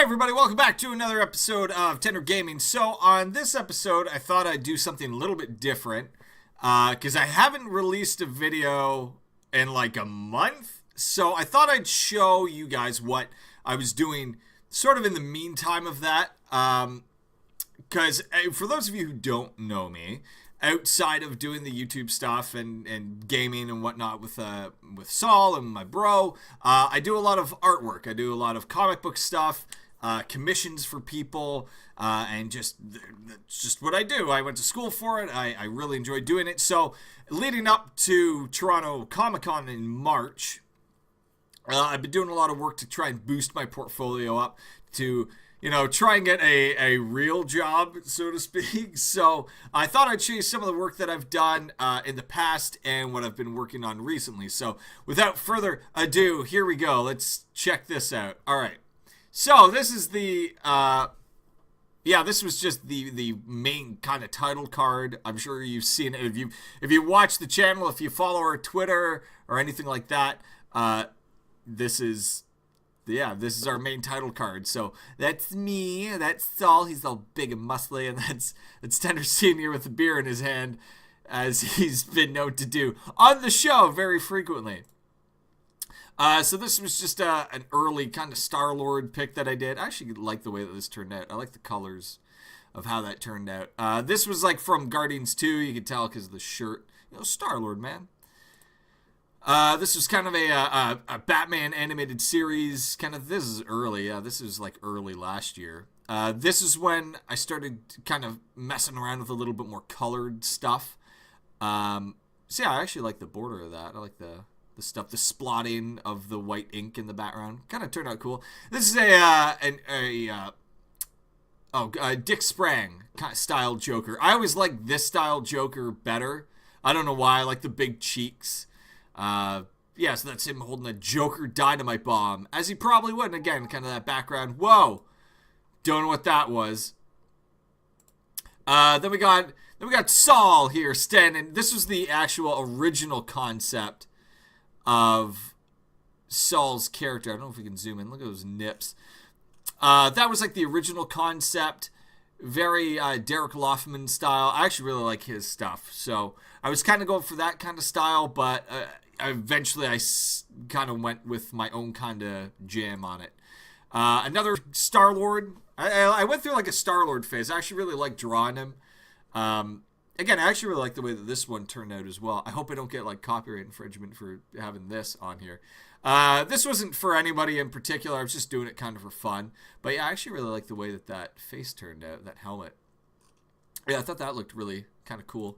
Everybody, welcome back to another episode of Tender Gaming. So on this episode, I thought I'd do something a little bit different because I haven't released a video in like a month. So I thought I'd show you guys what I was doing sort of in the meantime of that. Because for those of you who don't know me, outside of doing the YouTube stuff and gaming and whatnot with Saul and my bro, I do a lot of artwork. I do a lot of comic book stuff, commissions for people, and that's just what I do. I went to school for it. I really enjoy doing it. So leading up to Toronto Comic Con in March, I've been doing a lot of work to try and boost my portfolio up to try and get a real job, so to speak. So I thought I'd show you some of the work that I've done in the past and what I've been working on recently. So without further ado, here we go. Let's check this out. All right. So this is this was just the main kind of title card. I'm sure you've seen it. If you watch the channel, if you follow our Twitter or anything like that, this is our main title card. So that's me. That's Saul. He's all big and muscly, and that's Tender Senior with a beer in his hand, as he's been known to do on the show very frequently. So this was just an early kind of Star-Lord pick that I did. I actually like the way that this turned out. I like the colors of how that turned out. This was like from Guardians 2. You can tell because of the shirt. Star-Lord, man. This was kind of a Batman animated series. This is early. This is like early last year. This is when I started kind of messing around with a little bit more colored stuff. I actually like the border of that. I like the stuff, the splotting of the white ink in the background. Kind of turned out cool. This is Dick Sprang style Joker. I always like this style Joker better. I don't know why. I like the big cheeks. So that's him holding a Joker dynamite bomb, as he probably would. And again, kind of that background. Whoa, don't know what that was. Then we got Saul here standing. This was the actual original concept of Saul's character. I don't know if we can zoom in. Look at those nips. That was like the original concept. Very Derek Loffman style. I actually really like his stuff. So I was kind of going for that kind of style, but eventually I kind of went with my own kind of jam on it. Another Star-Lord. I went through like a Star-Lord phase. I actually really like drawing him. Again, I actually really like the way that this one turned out as well. I hope I don't get like copyright infringement for having this on here. This wasn't for anybody in particular. I was just doing it kind of for fun. But yeah, I actually really like the way that face turned out, that helmet. Yeah, I thought that looked really kind of cool.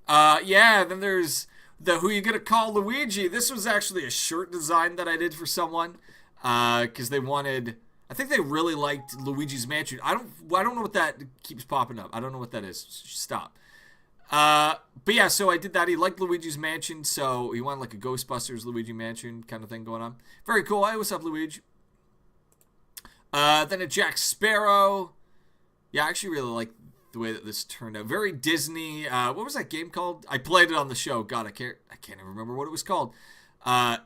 Then there's the Who You Gonna Call Luigi. This was actually a shirt design that I did for someone because they wanted. I think they really liked Luigi's Mansion. I don't know what that keeps popping up. I don't know what that is. Stop. So I did that. He liked Luigi's Mansion, so he wanted like a Ghostbusters Luigi Mansion kind of thing going on. Very cool. Hey, what's up, Luigi? Then a Jack Sparrow. Yeah, I actually really like the way that this turned out. Very Disney. What was that game called? I played it on the show. God, I can't even remember what it was called.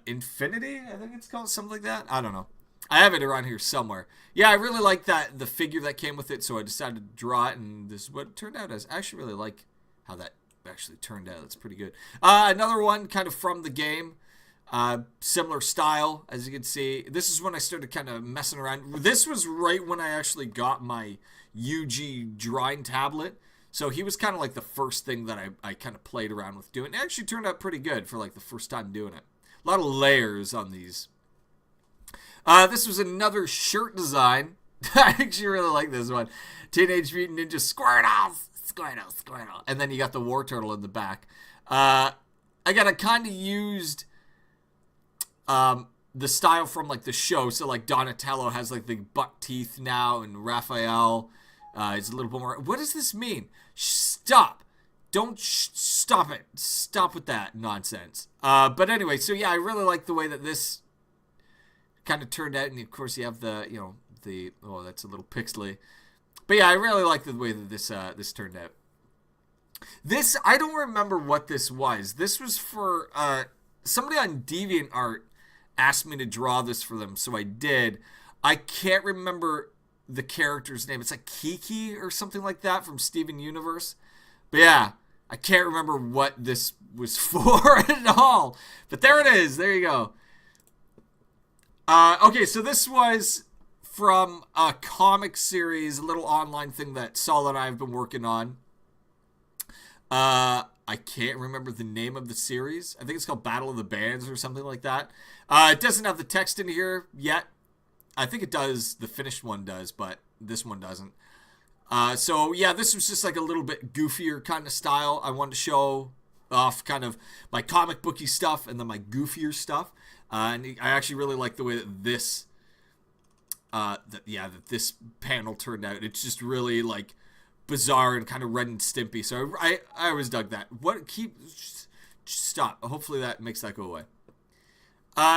Infinity, I think it's called, something like that. I don't know. I have it around here somewhere. Yeah, I really like the figure that came with it, so I decided to draw it, and this is what it turned out as. I actually really like how that actually turned out. That's pretty good. Another one kind of from the game. Similar style, as you can see. This is when I started kind of messing around. This was right when I actually got my UG drawing tablet. So he was kind of like the first thing that I kind of played around with doing. It actually turned out pretty good for like the first time doing it. A lot of layers on these. This was another shirt design. I actually really like this one. Teenage Mutant Ninja Squirtle. And then you got the War Turtle in the back. I kind of used the style from like the show. So like Donatello has like the buck teeth now, and Raphael is a little bit more. What does this mean? Stop. Don't stop it. Stop with that nonsense. But anyway, so yeah, I really like the way that this kind of turned out, and of course you have that's a little pixely. But yeah, I really like the way that this turned out. This, I don't remember what this was. This was for somebody on DeviantArt asked me to draw this for them, so I did. I can't remember the character's name. It's like Kiki or something like that from Steven Universe. But yeah, I can't remember what this was for at all. But there it is. There you go. Okay, so this was from a comic series, a little online thing that Saul and I have been working on. I can't remember the name of the series. I think it's called Battle of the Bands or something like that. It doesn't have the text in here yet. I think it does. The finished one does, but this one doesn't. So yeah, this was just like a little bit goofier kind of style. I wanted to show off kind of my comic booky stuff and then my goofier stuff. And I actually really like the way that this, that this panel turned out. It's just really like bizarre and kind of Ren and Stimpy. So I always dug that. Just stop. Hopefully that makes that go away.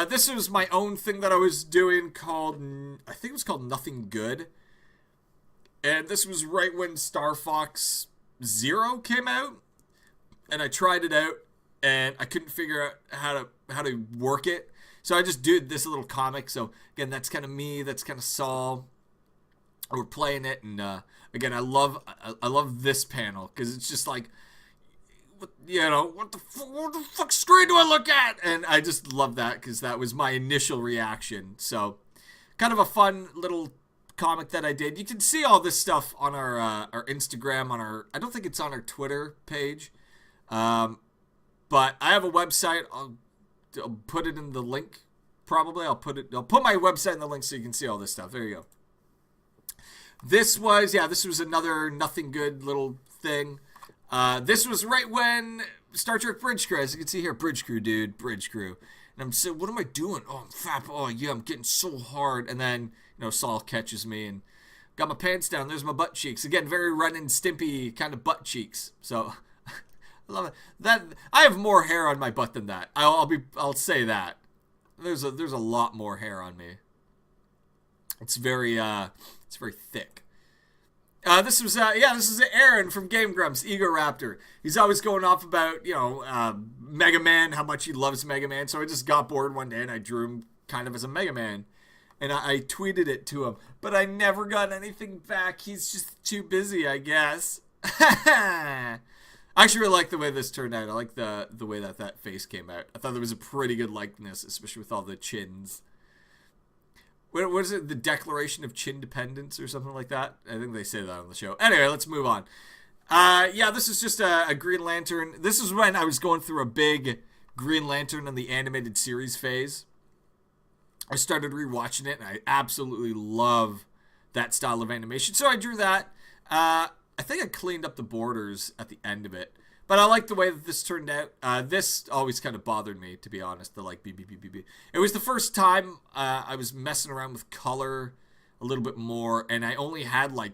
This was my own thing that I was doing called, I think it was called Nothing Good. And this was right when Star Fox Zero came out. And I tried it out and I couldn't figure out how to work it. So I just did this little comic. So again, that's kind of me, that's kind of Saul. We're playing it, and again, I love this panel because it's just like, you know, what the fuck screen do I look at? And I just love that because that was my initial reaction. So, kind of a fun little comic that I did. You can see all this stuff on our Instagram, I don't think it's on our Twitter page, but I have a website. I'll put it in the link. Probably I'll put my website in the link so you can see all this stuff. There you go. This was another Nothing Good little thing. This was right when Star Trek Bridge Crew, as you can see here, Bridge Crew, dude, Bridge Crew. And I'm saying, what am I doing? Oh, I'm fat. Oh, yeah, I'm getting so hard. And then, you know, Saul catches me and got my pants down. There's my butt cheeks. Again, very Ren and Stimpy kind of butt cheeks. So, I love it. That I have more hair on my butt than that. I'll say that. There's a lot more hair on me. It's very thick. This is Aaron from Game Grumps, Ego Raptor. He's always going off about, you know, Mega Man, how much he loves Mega Man. So I just got bored one day and I drew him kind of as a Mega Man. And I tweeted it to him. But I never got anything back. He's just too busy, I guess. I actually really like the way this turned out. I like the way that face came out. I thought there was a pretty good likeness, especially with all the chins. What is it? The Declaration of Chin Dependence or something like that? I think they say that on the show. Anyway, let's move on. Yeah, this is just a Green Lantern. This is when I was going through a big Green Lantern in the animated series phase. I started rewatching it, and I absolutely love that style of animation. So I drew that. I think I cleaned up the borders at the end of it. But I like the way that this turned out. This always kind of bothered me, to be honest. The like BBBBB. It was the first time I was messing around with color a little bit more, and I only had I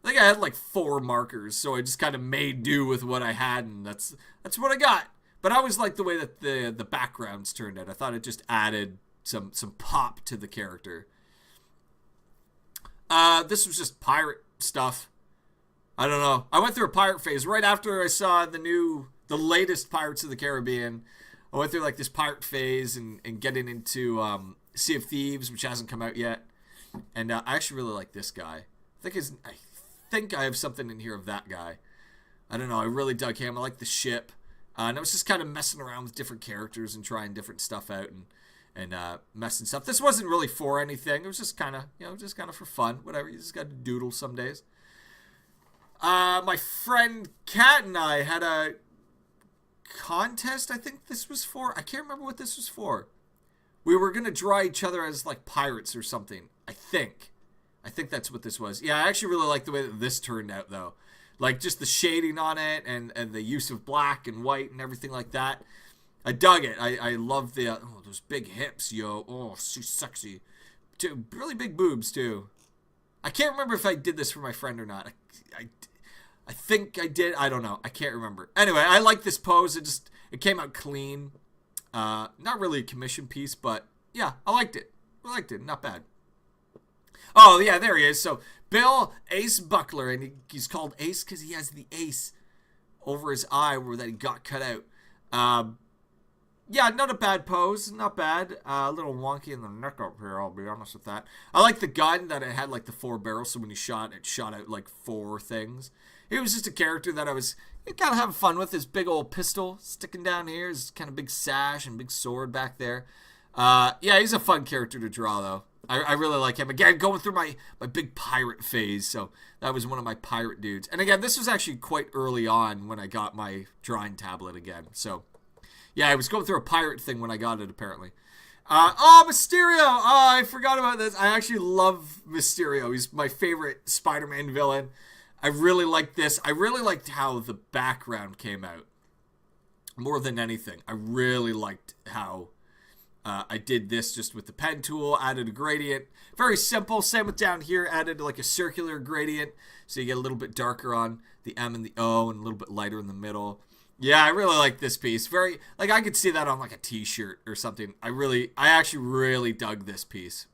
think I had 4 markers, so I just kind of made do with what I had, and that's what I got. But I always liked the way that the backgrounds turned out. I thought it just added some pop to the character. This was just pirate stuff. I don't know. I went through a pirate phase right after I saw the latest Pirates of the Caribbean. I went through this pirate phase and getting into Sea of Thieves, which hasn't come out yet. And I actually really like this guy. I think I have something in here of that guy. I don't know. I really dug him. I like the ship. And I was just kind of messing around with different characters and trying different stuff out and messing stuff. This wasn't really for anything. It was just kind of for fun. Whatever. You just got to doodle some days. My friend Kat and I had a contest, I think this was for. I can't remember what this was for. We were going to draw each other as pirates or something. I think that's what this was. Yeah, I actually really like the way that this turned out, though. Just the shading on it and the use of black and white and everything like that. I dug it. I love those big hips, yo. Oh, so sexy. Really big boobs, too. I can't remember if I did this for my friend or not. I think I did. I don't know. I can't remember. Anyway, I like this pose. It came out clean. Not really a commission piece, but yeah, I liked it. Not bad. Oh, yeah, there he is. So, Bill Ace Buckler, and he's called Ace because he has the ace over his eye where that he got cut out. Yeah, not a bad pose, not bad. A little wonky in the neck up here, I'll be honest with that. I like the gun that it had like the 4 barrels, so when you shot, it shot out like 4 things. He was just a character that I was kind of having fun with. His big old pistol sticking down here, his kind of big sash and big sword back there. Yeah, he's a fun character to draw though. I really like him. Again, going through my big pirate phase, so that was one of my pirate dudes. And again, this was actually quite early on when I got my drawing tablet again, so... Yeah, I was going through a pirate thing when I got it, apparently. Oh, Mysterio! Oh, I forgot about this. I actually love Mysterio. He's my favorite Spider-Man villain. I really liked this. I really liked how the background came out. More than anything. I really liked how I did this just with the pen tool. Added a gradient. Very simple. Same with down here. Added like a circular gradient. So you get a little bit darker on the M and the O and a little bit lighter in the middle. Yeah, I really like this piece. Very, like, I could see that on, like, a t-shirt or something. I actually really dug this piece.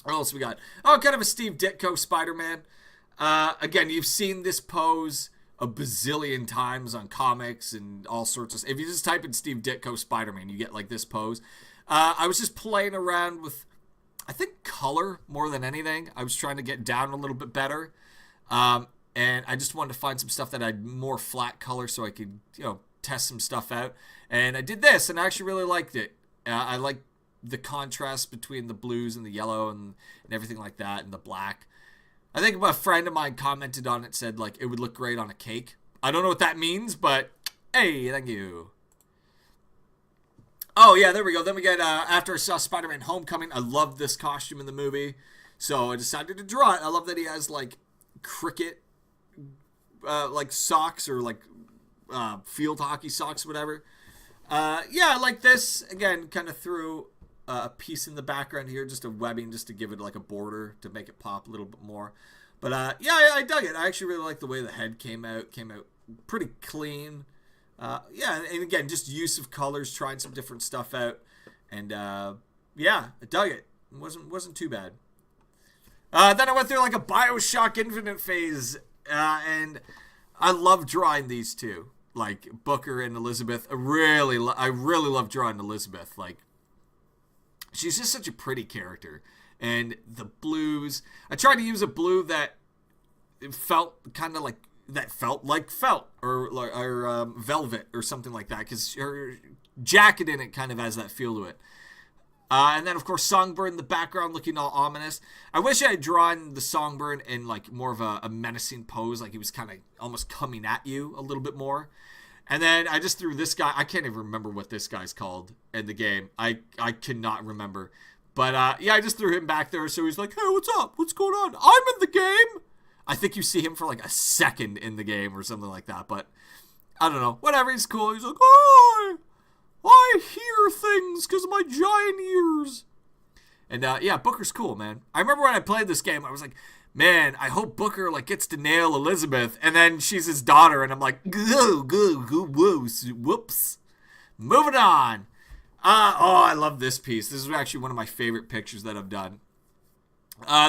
What else we got? Oh, kind of a Steve Ditko Spider-Man. Again, you've seen this pose a bazillion times on comics and all sorts of... If you just type in Steve Ditko Spider-Man, you get, like, this pose. I was just playing around with, I think, color more than anything. I was trying to get down a little bit better. And I just wanted to find some stuff that had more flat color so I could, test some stuff out. And I did this, and I actually really liked it. I like the contrast between the blues and the yellow and everything like that, and the black. I think a friend of mine commented on it, said, like, it would look great on a cake. I don't know what that means, but, hey, thank you. Oh, yeah, there we go. Then we get, after I saw Spider-Man Homecoming, I loved this costume in the movie. So I decided to draw it. I love that he has, like, cricket like socks or like field hockey socks, whatever. Yeah, I like this. Again, kind of threw a piece in the background here, just a webbing, just to give it like a border to make it pop a little bit more. But yeah, I dug it. I actually really like the way the head came out. Came out pretty clean. Yeah, and again, just use of colors, trying some different stuff out, and yeah, I dug it. It wasn't too bad. Then I went through like a BioShock Infinite phase. And I love drawing these two, like Booker and Elizabeth. I really love drawing Elizabeth. Like, she's just such a pretty character, and the blues. I tried to use a blue that felt kind of like felt or velvet or something like that, because her jacket in it kind of has that feel to it. And then, of course, Songbird in the background looking all ominous. I wish I had drawn the Songbird in, like, more of a menacing pose, like he was kind of almost coming at you a little bit more. And then I just threw this guy. I can't even remember what this guy's called in the game. I cannot remember. But, yeah, I just threw him back there, so he's like, hey, what's up? What's going on? I'm in the game! I think you see him for, like, a second in the game or something like that, but I don't know. Whatever, he's cool. He's like, oh, I hear things because of my giant ears. And yeah, Booker's cool, man. I remember when I played this game, I was like, man, I hope Booker like gets to nail Elizabeth. And then she's his daughter, and I'm like, go, whoops. Moving on. Oh, I love this piece. This is actually one of my favorite pictures that I've done.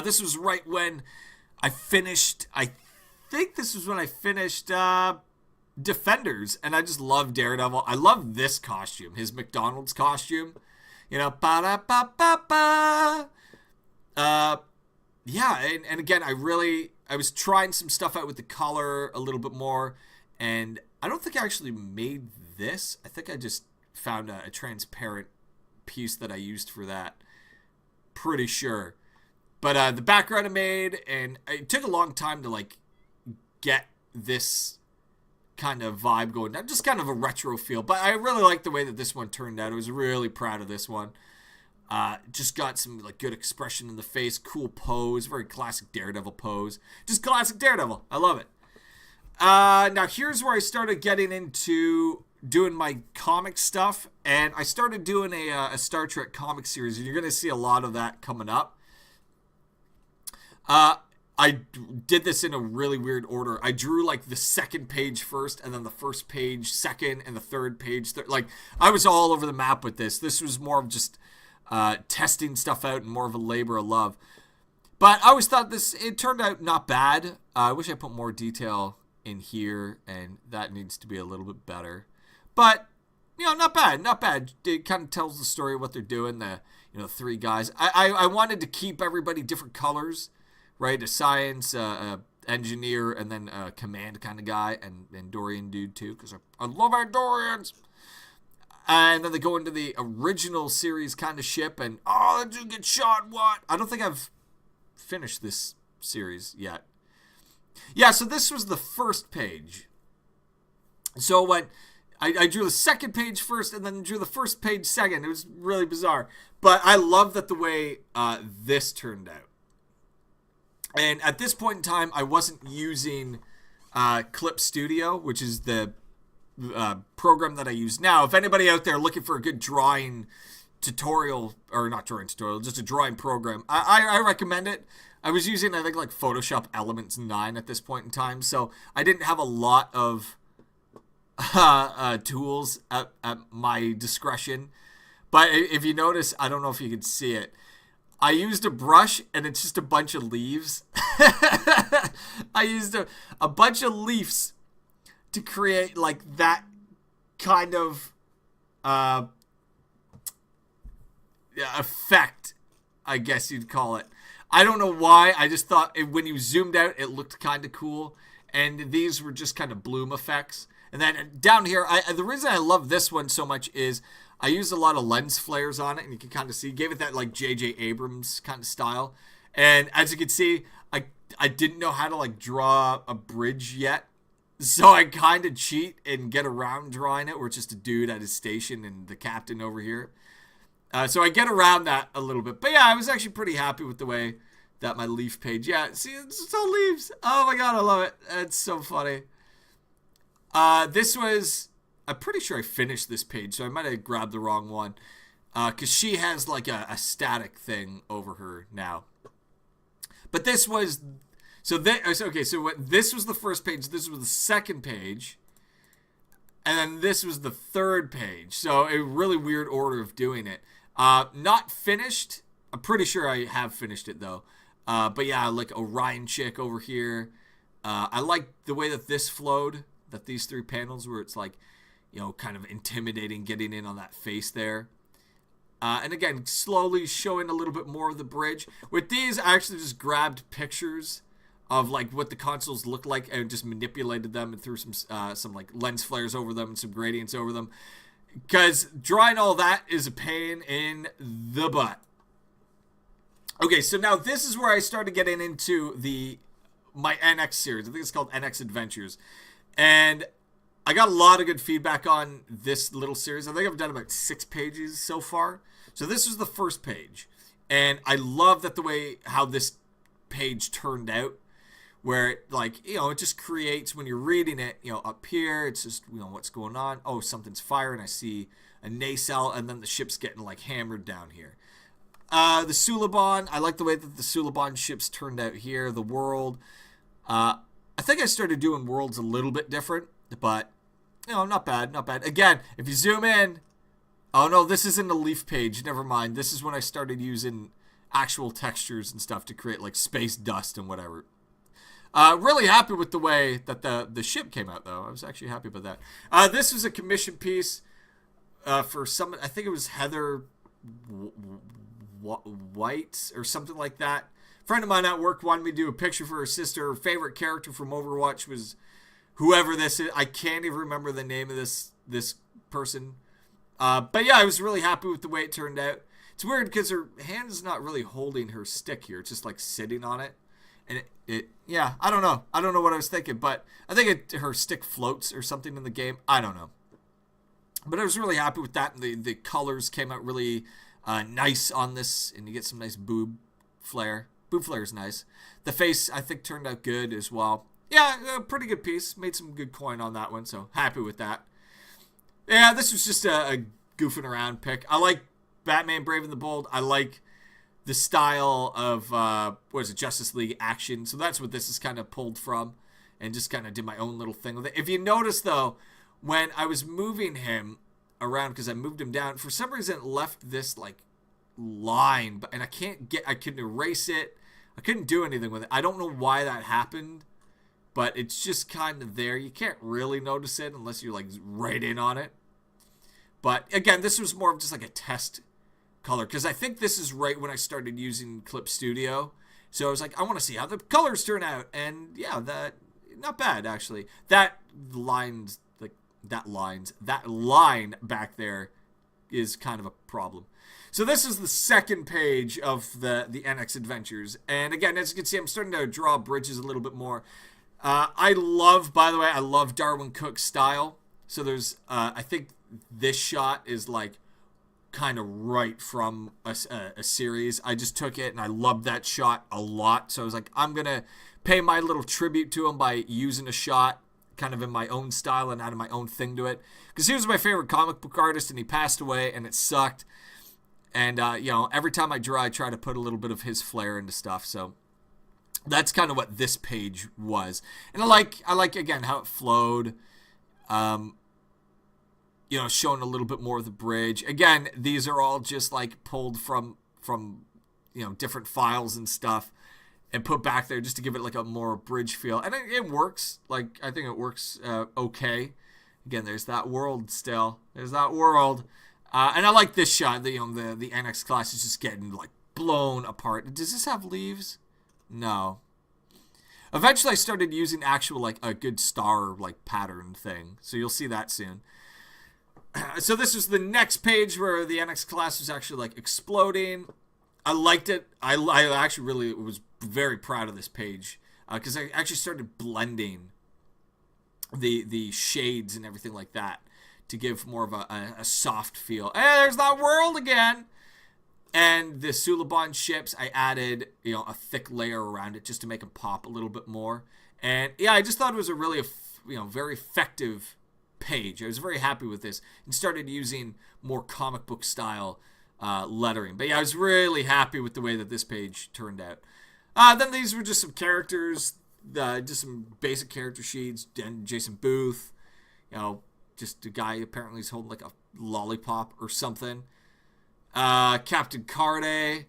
This was right when I finished, I think this was when I finished Defenders, and I just love Daredevil. I love this costume, his McDonald's costume, ba-da-ba-ba-ba. Yeah, and again, I was trying some stuff out with the color a little bit more, and I don't think I actually made this. I think I just found a transparent piece that I used for that. Pretty sure. But the background I made, and it took a long time to like get this kind of vibe going down, just kind of a retro feel, but I really like the way that this one turned out. I was really proud of this one. Just got some like good expression in the face, cool pose, very classic Daredevil pose, just classic Daredevil. I love it. Now here's where I started getting into doing my comic stuff, and I started doing a Star Trek comic series, and you're going to see a lot of that coming up. I did this in a really weird order. I drew like the second page first, and then the first page second, and the third page third. Like, I was all over the map with this. This was more of just testing stuff out and more of a labor of love. But I always thought it turned out not bad. I wish I put more detail in here, and that needs to be a little bit better. But, not bad, not bad. It kind of tells the story of what they're doing. The three guys. I wanted to keep everybody different colors, right? A science, engineer, and then a command kind of guy, and Dorian dude too, because I love Andorians. And then they go into the original series kind of ship, and did you get shot? What? I don't think I've finished this series yet. Yeah, so this was the first page. So when I drew the second page first and then drew the first page second. It was really bizarre. But I love that the way this turned out. And at this point in time, I wasn't using Clip Studio, which is the program that I use now. If anybody out there looking for a good drawing tutorial, or not drawing tutorial, just a drawing program, I recommend it. I was using, I think, like Photoshop Elements 9 at this point in time, so I didn't have a lot of tools at my discretion. But if you notice, I don't know if you can see it, I used a brush and it's just a bunch of leaves. I used a bunch of leaves to create like that kind of effect, I guess you'd call it. I don't know why. I just thought when you zoomed out, it looked kind of cool. And these were just kind of bloom effects. And then down here, the reason I love this one so much is I used a lot of lens flares on it, and you can kind of see, gave it that like J.J. Abrams kind of style. And as you can see, I didn't know how to like draw a bridge yet. So I kind of cheat and get around drawing it, where it's just a dude at his station and the captain over here. So I get around that a little bit. But yeah, I was actually pretty happy with the way that my leaf page, yeah, see, it's all leaves. Oh my god, I love it. It's so funny. This was, I'm pretty sure I finished this page, so I might have grabbed the wrong one. Because she has like a static thing over her now. But this was, so this was the first page, this was the second page, and then this was the third page. So a really weird order of doing it. Not finished. I'm pretty sure I have finished it though. But yeah, like Orion chick over here. I like the way that this flowed. That these three panels where it's like, kind of intimidating, getting in on that face there. And again, slowly showing a little bit more of the bridge. With these, I actually just grabbed pictures of like what the consoles look like and just manipulated them and threw some like lens flares over them and some gradients over them. Because drawing all that is a pain in the butt. Okay, so now this is where I started getting into my NX series. I think it's called NX Adventures. And I got a lot of good feedback on this little series. I think I've done about 6 pages so far. So this was the first page. And I love that the way how this page turned out. Where it, like, it just creates, when you're reading it, up here, it's just, what's going on. Oh, something's firing. I see a nacelle, and then the ship's getting, like, hammered down here. The Suliban, I like the way that the Suliban ships turned out here. The world. I think I started doing worlds a little bit different, but, not bad, not bad. Again, if you zoom in, oh no, this isn't a leaf page, never mind. This is when I started using actual textures and stuff to create, like, space dust and whatever. Really happy with the way that the ship came out, though. I was actually happy about that. This was a commission piece for some, I think it was Heather White or something like that. A friend of mine at work wanted me to do a picture for her sister. Her favorite character from Overwatch was whoever this is. I can't even remember the name of this person. But yeah, I was really happy with the way it turned out. It's weird because her hand is not really holding her stick here. It's just like sitting on it. And yeah, I don't know. I don't know what I was thinking, but I think her stick floats or something in the game. I don't know. But I was really happy with that. And the colors came out really nice on this, and you get some nice boob flare. Boob flare is nice. The face, I think, turned out good as well. Yeah, a pretty good piece. Made some good coin on that one, so happy with that. Yeah, this was just a goofing around pick. I like Batman Brave and the Bold. I like the style of, Justice League action. So that's what this is kind of pulled from, and just kind of did my own little thing with it. If you notice, though, when I was moving him around, because I moved him down, for some reason it left this, like, line, and I couldn't erase it. I couldn't do anything with it. I don't know why that happened, but it's just kind of there. You can't really notice it unless you're, like, right in on it. But again, this was more of just like a test color, because I think this is right when I started using Clip Studio. So I was like, I want to see how the colors turn out. And yeah, that not bad actually. That line back there is kind of a problem. So this is the second page of the NX Adventures. And again, as you can see, I'm starting to draw bridges a little bit more. I love Darwyn Cooke's style. So there's, I think this shot is like kind of right from a series. I just took it and I loved that shot a lot. So I was like, I'm going to pay my little tribute to him by using a shot kind of in my own style and adding my own thing to it. Because he was my favorite comic book artist and he passed away and it sucked. And, every time I draw, I try to put a little bit of his flair into stuff. So that's kind of what this page was. And I like again, how it flowed. Showing a little bit more of the bridge. Again, these are all just like pulled from different files and stuff and put back there just to give it like a more bridge feel. And it works. Like, I think it works okay. Again, there's that world still. There's that world. And I like this shot. The NX class is just getting like blown apart. Does this have leaves? No. Eventually I started using actual like a good star like pattern thing. So you'll see that soon. So this was the next page where the NX class was actually like exploding. I liked it. I actually really was very proud of this page because I actually started blending the shades and everything like that to give more of a soft feel. Hey, there's that world again. And the Suliban ships, I added a thick layer around it just to make them pop a little bit more. And yeah, I just thought it was a really very effective page. I was very happy with this and started using more comic book style lettering. But yeah, I was really happy with the way that this page turned out. Then these were just some characters, just some basic character sheets. Jason Booth, just a guy apparently is holding like a lollipop or something. Captain Carde,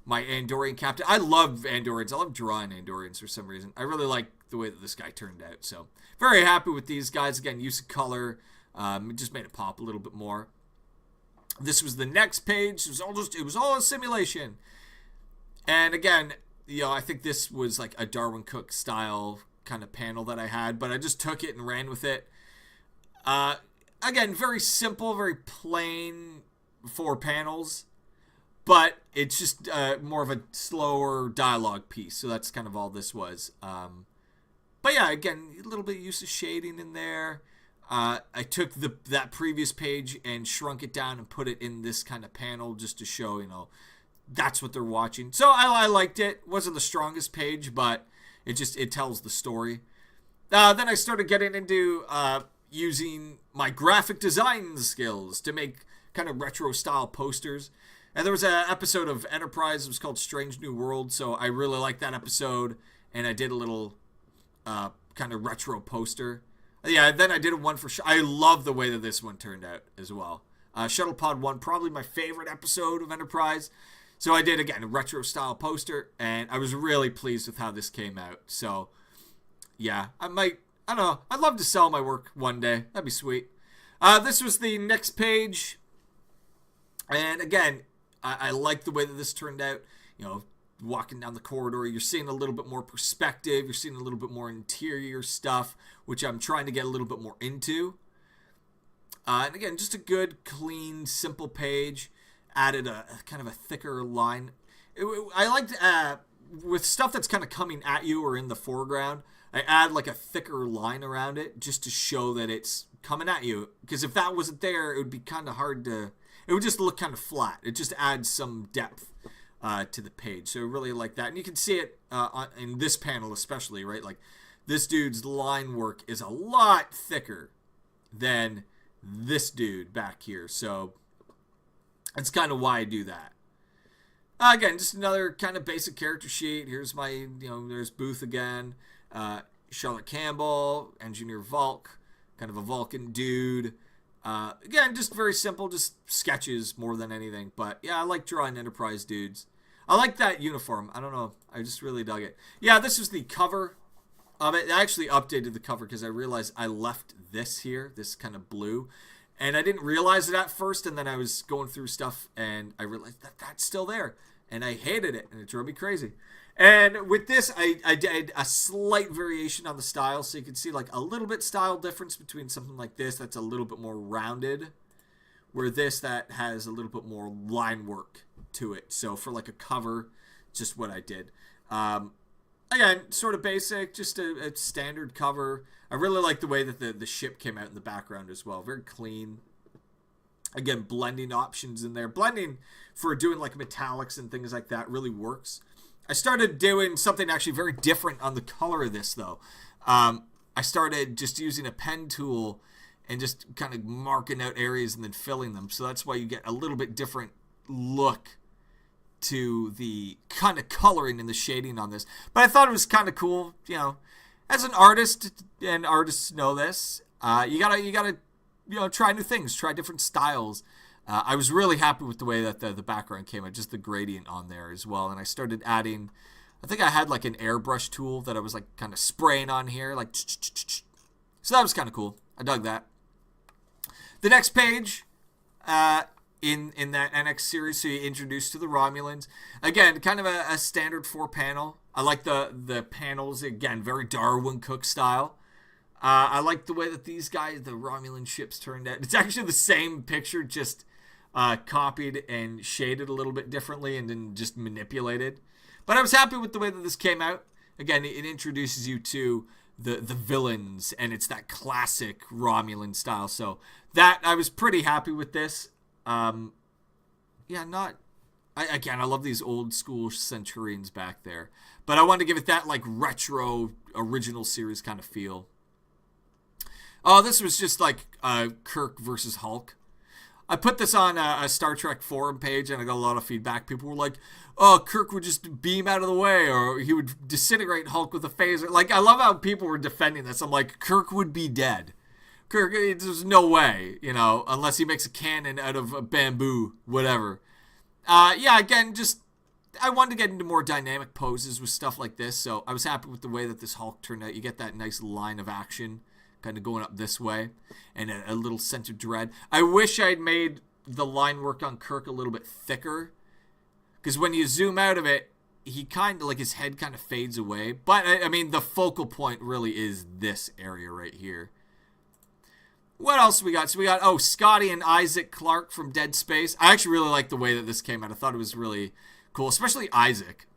my Andorian captain. I love Andorians. I love drawing Andorians for some reason. I really like the way that this guy turned out. So very happy with these guys. Again, use of color. It just made it pop a little bit more. This was the next page. It was all a simulation. And again, I think this was like a Darwyn Cooke style kind of panel that I had, but I just took it and ran with it. Again, very simple, very plain 4 panels, but it's just more of a slower dialogue piece. So that's kind of all this was. But yeah, again, a little bit of use of shading in there. I took that previous page and shrunk it down and put it in this kind of panel just to show, that's what they're watching. So I liked it. Wasn't the strongest page, but it tells the story. Then I started getting into using my graphic design skills to make kind of retro style posters. And there was an episode of Enterprise. It was called Strange New World. So I really liked that episode. And I did a little kind of retro poster. Yeah, then I did one for... I love the way that this one turned out as well. Shuttlepod 1, probably my favorite episode of Enterprise. So I did, again, a retro style poster. And I was really pleased with how this came out. So, yeah, I don't know. I'd love to sell my work one day. That'd be sweet. This was the next page. And again, I like the way that this turned out. Walking down the corridor, you're seeing a little bit more perspective. You're seeing a little bit more interior stuff, which I'm trying to get a little bit more into. And again, just a good, clean, simple page. Added a kind of a thicker line. I liked with stuff that's kind of coming at you or in the foreground, I add like a thicker line around it just to show that it's coming at you. Because if that wasn't there, it would be kind of hard to... It would just look kind of flat. It just adds some depth to the page. So I really like that. And you can see it in this panel especially, right? Like, this dude's line work is a lot thicker than this dude back here. So that's kind of why I do that. Again, just another kind of basic character sheet. Here's my, there's Booth again. Charlotte Campbell, Engineer Volk, kind of a Vulcan dude. Again, just very simple, just sketches more than anything. But yeah, I like drawing Enterprise dudes. I like that uniform. I don't know. I just really dug it. Yeah, this was the cover of it. I actually updated the cover because I realized I left this here, this kind of blue. And I didn't realize it at first, and then I was going through stuff, and I realized that that's still there. And I hated it, and it drove me crazy. And with this, I did a slight variation on the style, so you can see like a little bit style difference between something like this that's a little bit more rounded, where this that has a little bit more line work to it. So for like a cover, just what I did. Again, sort of basic, just a standard cover. I really like the way that the ship came out in the background as well. Very clean. Again, blending options in there. Blending for doing like metallics and things like that really works. I started doing something actually very different on the color of this, though. I started just using a pen tool and just kind of marking out areas and then filling them. So that's why you get a little bit different look to the kind of coloring and the shading on this. But I thought it was kind of cool, you know. As an artist, and artists know this, you gotta try new things, try different styles. I was really happy with the way that the background came out, just the gradient on there as well. And I started adding, I think I had like an airbrush tool that I was like kind of spraying on here, like so that was kind of cool. I dug that. The next page, in that NX series, so you introduced to the Romulans. Again, kind of a standard 4-panel. I like the panels, again, very Darwin Cook style. I like the way that these guys, the Romulan ships, turned out. It's actually the same picture, just copied and shaded a little bit differently and then just manipulated. But I was happy with the way that this came out. Again, it introduces you to the villains, and it's that classic Romulan style. So that, I was pretty happy with this. I love these old school Centurions back there. But I wanted to give it that like retro original series kind of feel. Oh, this was just like Kirk versus Hulk. I put this on a Star Trek forum page, and I got a lot of feedback. People were like, oh, Kirk would just beam out of the way, or he would disintegrate Hulk with a phaser. Like, I love how people were defending this. I'm like, Kirk would be dead. Kirk, there's no way, unless he makes a cannon out of bamboo, whatever. Again, just, I wanted to get into more dynamic poses with stuff like this, so I was happy with the way that this Hulk turned out. You get that nice line of action kind of going up this way, and a little sense of dread. I wish I'd made the line work on Kirk a little bit thicker, because when you zoom out of it, he kind of, like, his head kind of fades away. But, I mean, the focal point really is this area right here. What else we got? So we got, Scotty and Isaac Clarke from Dead Space. I actually really like the way that this came out. I thought it was really cool, especially Isaac.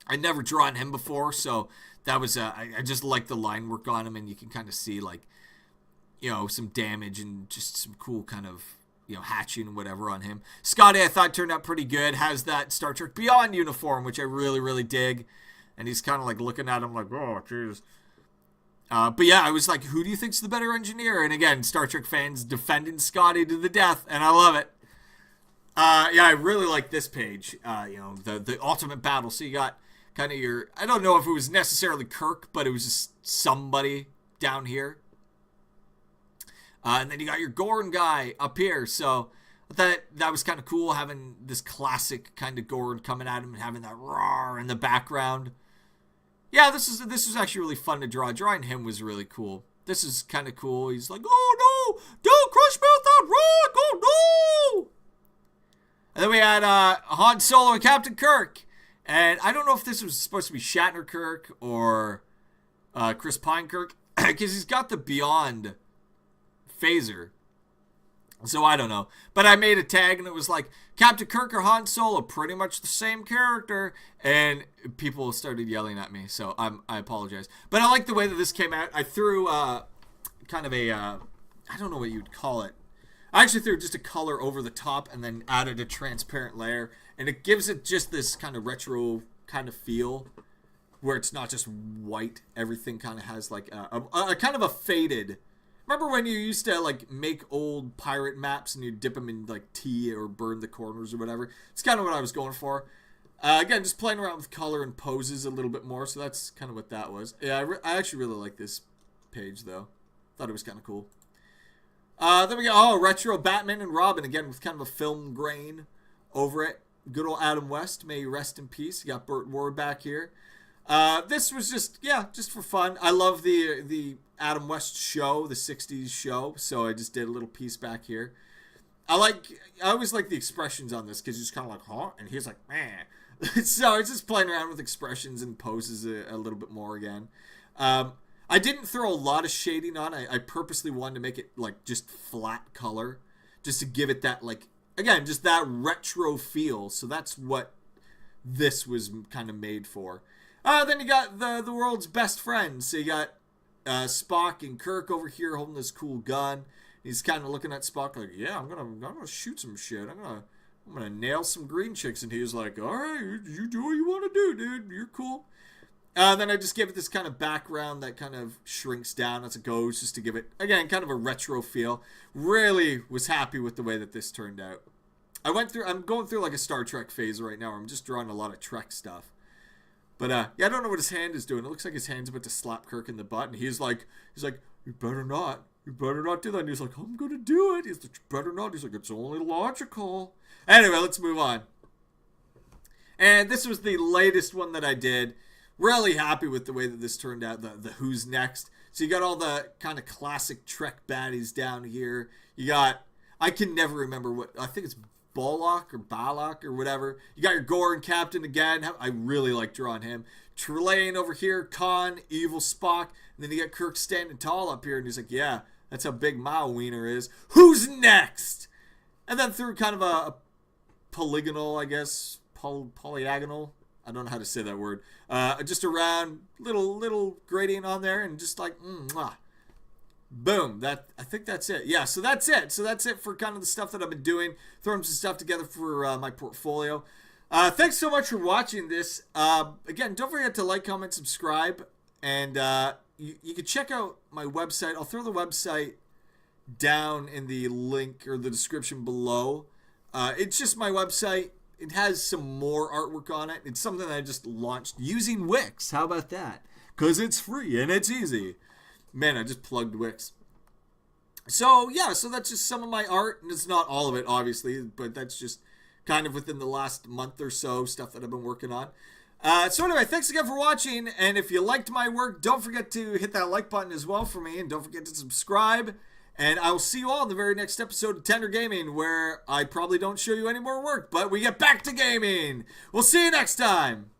I'd never drawn him before, so that was, I just like the line work on him, and you can kind of see, like, some damage and just some cool kind of, hatching and whatever on him. Scotty, I thought, turned out pretty good. Has that Star Trek Beyond uniform, which I really, really dig. And he's kind of, like, looking at him like, oh, jeez. But yeah, I was like, who do you think's the better engineer? And again, Star Trek fans defending Scotty to the death, and I love it. I really like this page. The ultimate battle. So you got kind of your, I don't know if it was necessarily Kirk, but it was just somebody down here. And then you got your Gorn guy up here. So that was kind of cool, having this classic kind of Gorn coming at him and having that roar in the background. Yeah, this was actually really fun to draw. Drawing him was really cool. This is kind of cool. He's like, oh no, don't crush me with that rock, oh no! And then we had Han Solo and Captain Kirk. And I don't know if this was supposed to be Shatner Kirk or Chris Pine Kirk, because he's got the Beyond phaser. So I don't know. But I made a tag and it was like, Captain Kirk or Han Solo, pretty much the same character. And people started yelling at me, so I apologize. But I like the way that this came out. I threw kind of a, I don't know what you'd call it. I actually threw just a color over the top and then added a transparent layer. And it gives it just this kind of retro kind of feel, where it's not just white. Everything kind of has like a kind of a faded. Remember when you used to like make old pirate maps and you dip them in like tea or burn the corners or whatever? It's kind of what I was going for. Again, just playing around with color and poses a little bit more. So that's kind of what that was. Yeah, I actually really like this page though. Thought it was kind of cool. Then we got retro Batman and Robin again with kind of a film grain over it. Good old Adam West, may he rest in peace. You got Burt Ward back here. This was just for fun. I love the Adam West show, the '60s show. So I just did a little piece back here. I always like the expressions on this because he's kind of like, huh? And he's like, man. So it's just playing around with expressions and poses a little bit more again. I didn't throw a lot of shading on. I purposely wanted to make it like just flat color, just to give it that like, again, just that retro feel. So that's what this was kind of made for. Then you got the world's best friends. So you got Spock and Kirk over here holding this cool gun. He's kind of looking at Spock like, yeah, I'm gonna shoot some shit. I'm gonna nail some green chicks. And he's like, all right, you do what you want to do, dude. You're cool. Then I just gave it this kind of background that kind of shrinks down as it goes, just to give it, again, kind of a retro feel. Really was happy with the way that this turned out. I'm going through like a Star Trek phase right now where I'm just drawing a lot of Trek stuff. But yeah, I don't know what his hand is doing. It looks like his hand's about to slap Kirk in the butt, and he's like, you better not do that. And he's like, I'm gonna do it. He's like, you better not. He's like, it's only logical. Anyway, let's move on. And this was the latest one that I did. Really happy with the way that this turned out. The Who's Next. So you got all the kind of classic Trek baddies down here. You got, I can never remember what, I think it's Balak or whatever. You got your Goran captain again. I really like drawing him. Trelane over here, Khan, evil Spock. And then you got Kirk standing tall up here, and he's like, yeah, that's how big my wiener is. Who's next? And then through kind of a polygonal, I guess, polyagonal. I don't know how to say that word. Just a round little gradient on there, and just like, boom. I think that's it. Yeah, so that's it. So that's it for kind of the stuff that I've been doing. Throwing some stuff together for my portfolio. Thanks so much for watching this. Again, don't forget to like, comment, subscribe, and you can check out my website. I'll throw the website down in the link or the description below. It's just my website. It has some more artwork on it. It's something that I just launched using Wix. How about that? Because it's free and it's easy. Man, I just plugged Wix. So, yeah, so that's just some of my art. And it's not all of it, obviously, but that's just kind of within the last month or so, stuff that I've been working on. So anyway, thanks again for watching. And if you liked my work, don't forget to hit that like button as well for me. And don't forget to subscribe. And I will see you all in the very next episode of Tender Gaming, where I probably don't show you any more work, but we get back to gaming. We'll see you next time.